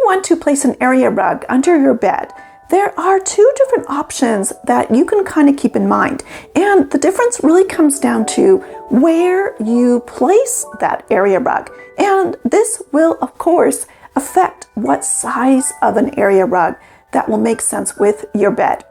want to place an area rug under your bed, there are two different options that you can kind of keep in mind. And the difference really comes down to where you place that area rug. And this will, of course, affect what size of an area rug that will make sense with your bed.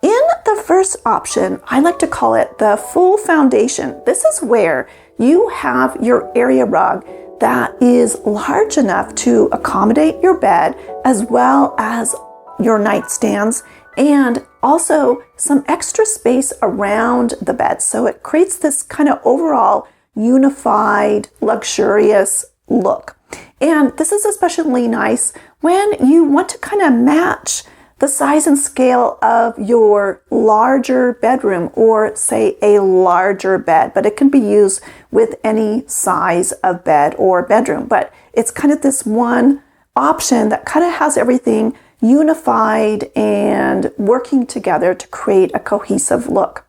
In the first option, I like to call it the full foundation. This is where you have your area rug that is large enough to accommodate your bed as well as your nightstands, and also some extra space around the bed. So it creates this kind of overall unified, luxurious look. And this is especially nice when you want to kind of match the size and scale of your larger bedroom, or say a larger bed, but it can be used with any size of bed or bedroom. But it's kind of this one option that kind of has everything unified and working together to create a cohesive look.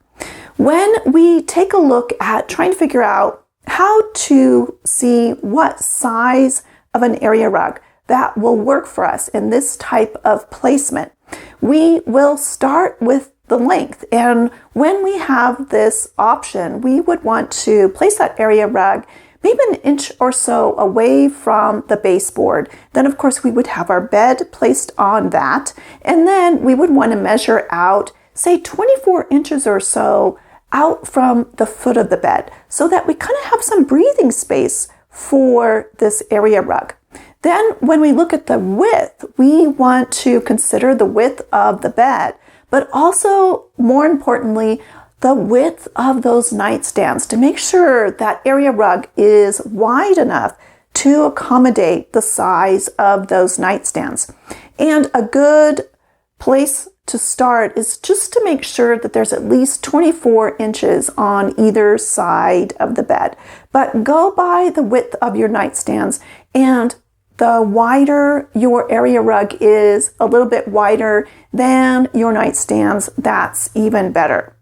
When we take a look at trying to figure out how to see what size of an area rug that will work for us in this type of placement, we will start with the length. And when we have this option, we would want to place that area rug maybe an inch or so away from the baseboard. Then, of course, we would have our bed placed on that. And then we would want to measure out, say, 24 inches or so out from the foot of the bed, so that we kind of have some breathing space for this area rug. Then when we look at the width, we want to consider the width of the bed, but also, more importantly, the width of those nightstands to make sure that area rug is wide enough to accommodate the size of those nightstands. And a good place to start is just to make sure that there's at least 24 inches on either side of the bed. But go by the width of your nightstands, and the wider your area rug is, a little bit wider than your nightstands, that's even better.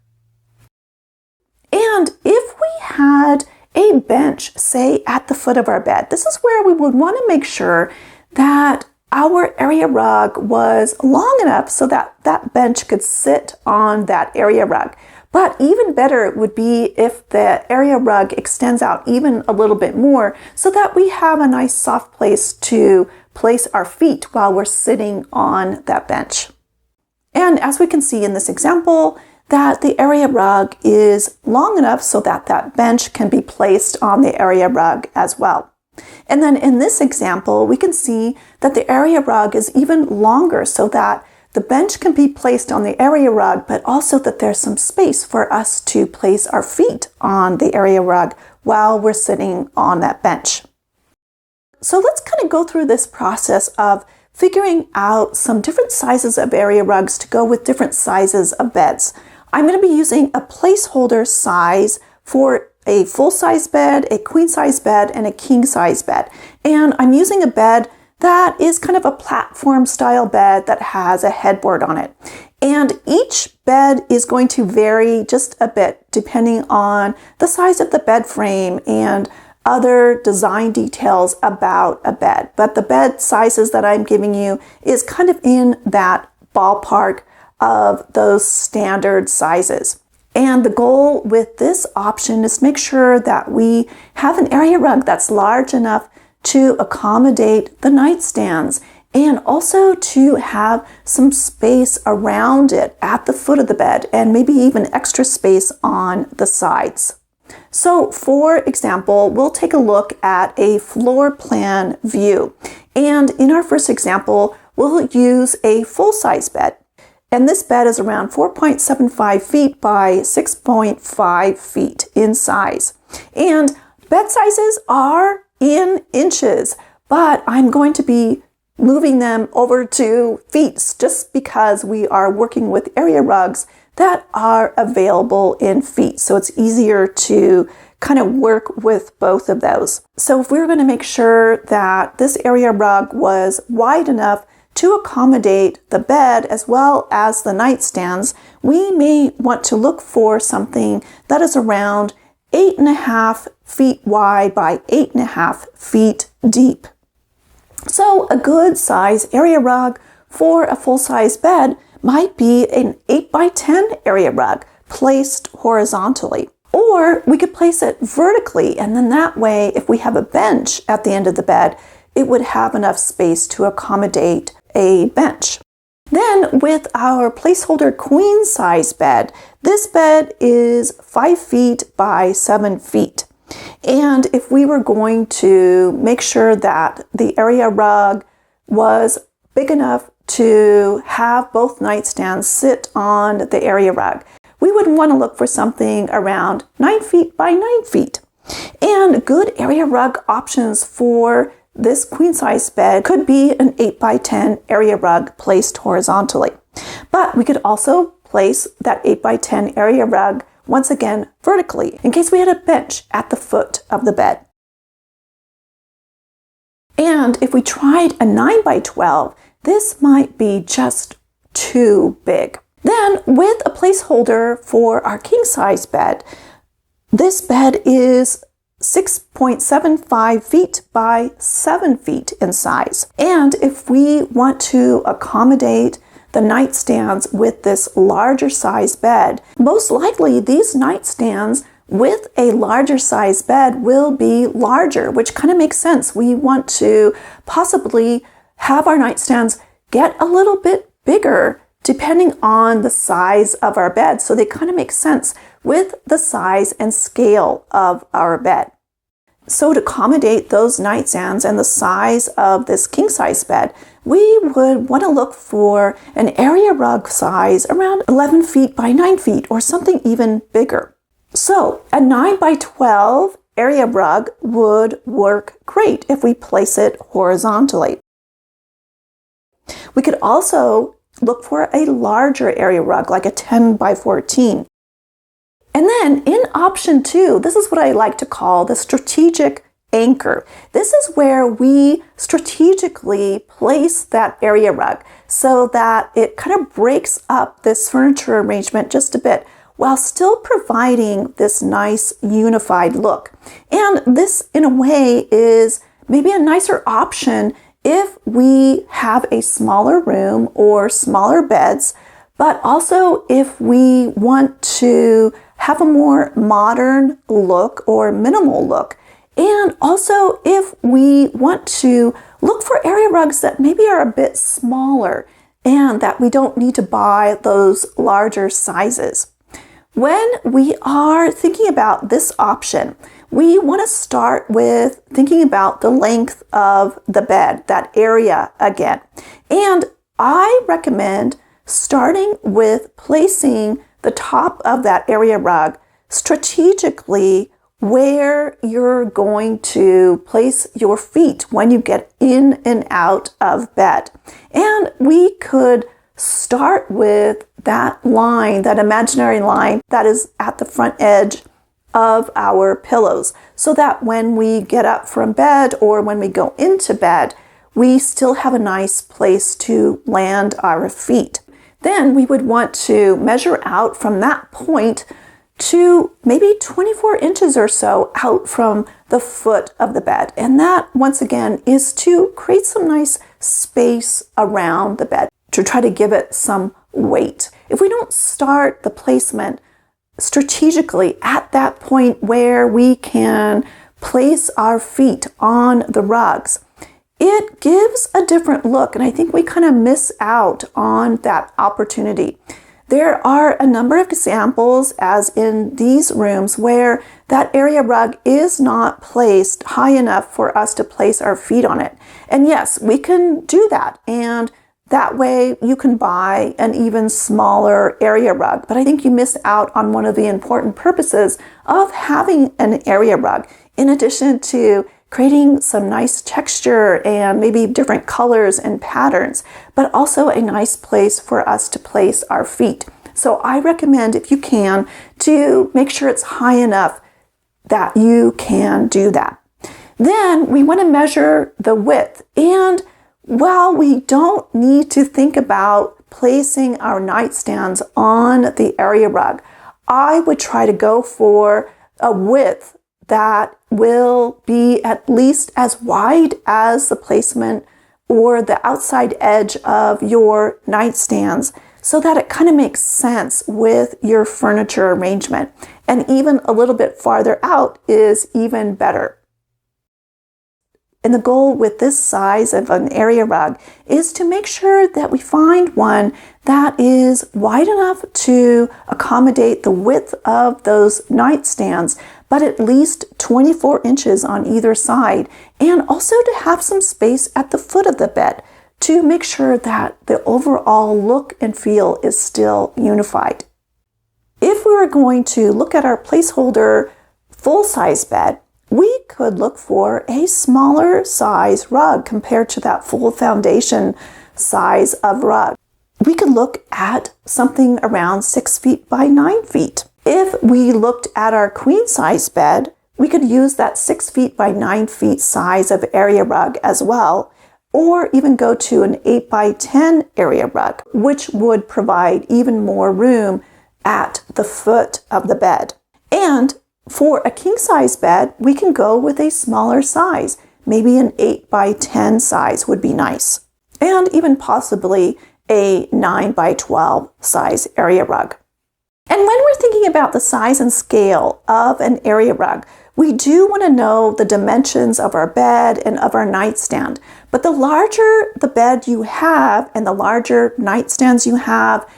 And if we had a bench, say at the foot of our bed, this is where we would want to make sure that our area rug was long enough so that that bench could sit on that area rug. But even better would be if the area rug extends out even a little bit more so that we have a nice soft place to place our feet while we're sitting on that bench. And as we can see in this example, that the area rug is long enough so that that bench can be placed on the area rug as well. And then in this example, we can see that the area rug is even longer so that the bench can be placed on the area rug, but also that there's some space for us to place our feet on the area rug while we're sitting on that bench. So let's kind of go through this process of figuring out some different sizes of area rugs to go with different sizes of beds. I'm going to be using a placeholder size for a full-size bed, a queen-size bed, and a king-size bed. And I'm using a bed that is kind of a platform-style bed that has a headboard on it. And each bed is going to vary just a bit depending on the size of the bed frame and other design details about a bed. But the bed sizes that I'm giving you is kind of in that ballpark of those standard sizes. And the goal with this option is to make sure that we have an area rug that's large enough to accommodate the nightstands and also to have some space around it at the foot of the bed and maybe even extra space on the sides. So for example, we'll take a look at a floor plan view. And in our first example, we'll use a full-size bed. And this bed is around 4.75 feet by 6.5 feet in size. And bed sizes are in inches, but I'm going to be moving them over to feet just because we are working with area rugs that are available in feet. So it's easier to kind of work with both of those. So if we're going to make sure that this area rug was wide enough to accommodate the bed as well as the nightstands, we may want to look for something that is around 8.5 feet wide by 8.5 feet deep. So a good size area rug for a full-size bed might be an 8 by 10 area rug placed horizontally. Or we could place it vertically, and then that way, if we have a bench at the end of the bed, it would have enough space to accommodate a bench. Then with our placeholder queen size bed, this bed is 5 feet by 7 feet. And if we were going to make sure that the area rug was big enough to have both nightstands sit on the area rug, we would want to look for something around 9 feet by 9 feet. And good area rug options for this queen size bed could be an 8 by 10 area rug placed horizontally. But we could also place that 8 by 10 area rug once again vertically in case we had a bench at the foot of the bed. And if we tried a 9 by 12, this might be just too big. Then with a placeholder for our king size bed, this bed is 6.75 feet by 7 feet in size. And if we want to accommodate the nightstands with this larger size bed, most likely these nightstands with a larger size bed will be larger, which kind of makes sense. We want to possibly have our nightstands get a little bit bigger depending on the size of our bed. So they kind of make sense with the size and scale of our bed. So to accommodate those nightstands and the size of this king size bed, we would want to look for an area rug size around 11 feet by 9 feet or something even bigger. So a 9 by 12 area rug would work great if we place it horizontally. We could also look for a larger area rug, like a 10 by 14. And then in option 2, this is what I like to call the strategic anchor. This is where we strategically place that area rug so that it kind of breaks up this furniture arrangement just a bit while still providing this nice unified look. And this, in a way, is maybe a nicer option if we have a smaller room or smaller beds, but also if we want to have a more modern look or minimal look. And also if we want to look for area rugs that maybe are a bit smaller and that we don't need to buy those larger sizes. When we are thinking about this option, we want to start with thinking about the length of the bed, that area again. And I recommend starting with placing the top of that area rug strategically where you're going to place your feet when you get in and out of bed. And we could start with that line, that imaginary line that is at the front edge of our pillows, so that when we get up from bed or when we go into bed, we still have a nice place to land our feet. Then we would want to measure out from that point to maybe 24 inches or so out from the foot of the bed. And that, once again, is to create some nice space around the bed, to try to give it some weight. If we don't start the placement strategically at that point where we can place our feet on the rugs, it gives a different look, and I think we kind of miss out on that opportunity. There are a number of examples, as in these rooms, where that area rug is not placed high enough for us to place our feet on it. And yes, we can do that, and that way you can buy an even smaller area rug. But I think you miss out on one of the important purposes of having an area rug, in addition to creating some nice texture and maybe different colors and patterns, but also a nice place for us to place our feet. So I recommend, if you can, to make sure it's high enough that you can do that. Then we want to measure the width. And while we don't need to think about placing our nightstands on the area rug, I would try to go for a width that will be at least as wide as the placement or the outside edge of your nightstands so that it kind of makes sense with your furniture arrangement. And even a little bit farther out is even better. And the goal with this size of an area rug is to make sure that we find one that is wide enough to accommodate the width of those nightstands, but at least 24 inches on either side, and also to have some space at the foot of the bed to make sure that the overall look and feel is still unified. If we were going to look at our placeholder full-size bed, we could look for a smaller size rug compared to that full foundation size of rug. We could look at something around 6 feet by 9 feet. If we looked at our queen size bed, we could use that 6 feet by 9 feet size of area rug as well, or even go to an 8 by 10 area rug, which would provide even more room at the foot of the bed. And for a king size bed, we can go with a smaller size. Maybe an 8 by 10 size would be nice. And even possibly a 9 by 12 size area rug. And when we're thinking about the size and scale of an area rug, we do want to know the dimensions of our bed and of our nightstand. But the larger the bed you have and the larger nightstands you have,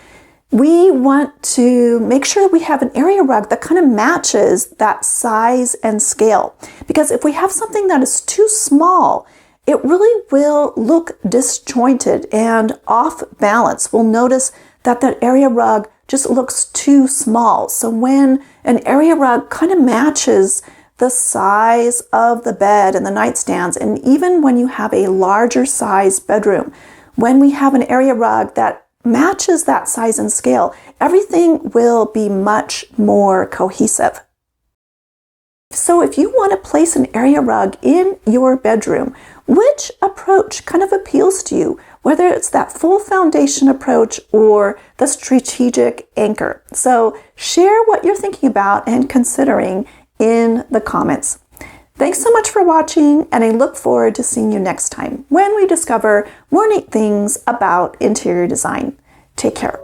we want to make sure we have an area rug that kind of matches that size and scale. Because if we have something that is too small, it really will look disjointed and off balance. We'll notice that that area rug just looks too small. So when an area rug kind of matches the size of the bed and the nightstands, and even when you have a larger size bedroom, when we have an area rug that matches that size and scale, everything will be much more cohesive. So if you want to place an area rug in your bedroom, which approach kind of appeals to you? Whether it's that full foundation approach or the strategic anchor. So share what you're thinking about and considering in the comments. Thanks so much for watching, and I look forward to seeing you next time when we discover more neat things about interior design. Take care.